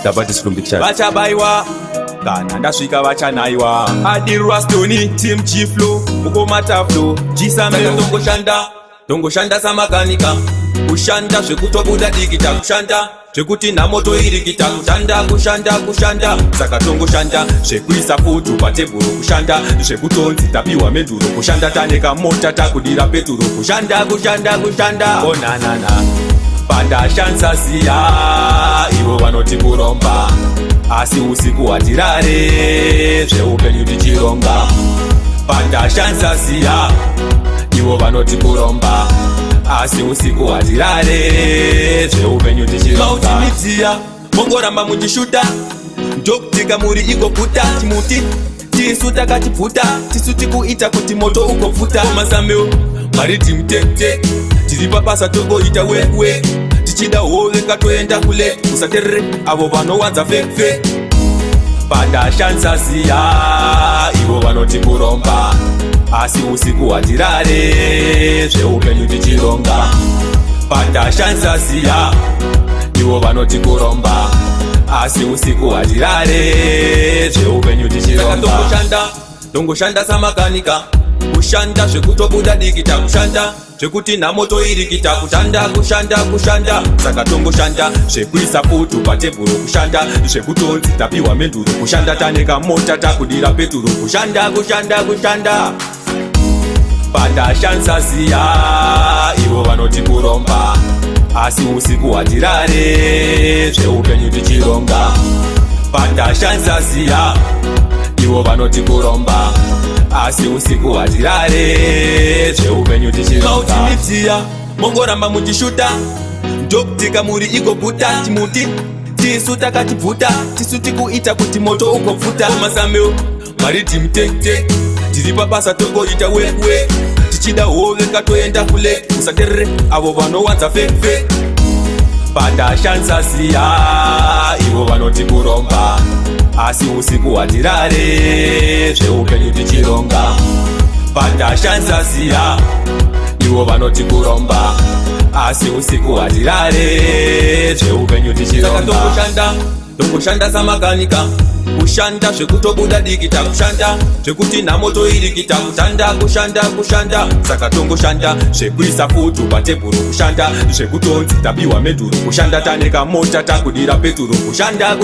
That is from the chat. Vachabaiwa kana ndasvika vachanaiwa. Adirwa stoni team chiflo ukomata flow jisambe tongoshanda samakanika kushanda zvekutobuda dikita kushanda zvekuti namoto irikita kushanda saka tongoshanda zvekuisa putu patebhuru kushanda zvekutonzi tapiwa menduro kushanda taneka mota takudira peturo kushanda onanana pandashansa siya ivo vanoti kuromba asi usiku hatirare zveupenyu tichironga pandashansa siya ivo vanoti kuromba asi usiku hatirare zveupenyu tichironga mautimitiya mongoramba muchishuta ndokutika muri igoputa timuti tisu takatibvuta tisu tikuita kuti moto ugopfuta masameo mari timutete tiri papasa togoita wewe tichida hove katoenda kule usaterere avo vanowanza feke pandashansa siya ivo vanoti kuromba asi usiku hatirare zveupenyu tichironga pandashansa siya ivo vanoti kuromba asi usiku hatirare zveupenyu tichironga tongoshanda samakanika kushanda zvekutobuda dikita kushanda zvekuti namoto irikita kushanda saka tongoshanda zvekuisa putu patebhuru kushanda zvekutonzi tapiwa menduro kushanda taneka mota takudira peturo kushanda pandashansa siya ivo vanoti kuromba asi usiku hatirare zveupenyu tichironga pandashansa siya ivo vanoti kuromba asi usiku hatirare zveupenyu tichironga mautimitiya mongoramba muchishuta ndokutika muri igoputa timuti tisu takatibvuta tisu tikuita kuti moto ugopfuta masameo mari timutete tiri papasa togoita wewe tichida hove katoenda kule usaterere avo vanowanza feke pandashansa siya ivo vanoti kuromba asi usiku hatirare zveupenyu tichironga pandashansa siya ivo vanoti kuromba asi usiku hatirare zveupenyu tichironga tongoshanda samakanika kushanda zvekutobuda dikita kushanda zvekuti namoto irikita kushanda saka tongoshanda zvekuisa putu patebhuru kushanda zvekutonzi tapiwa menduro kushanda taneka mota takudira peturo kushanda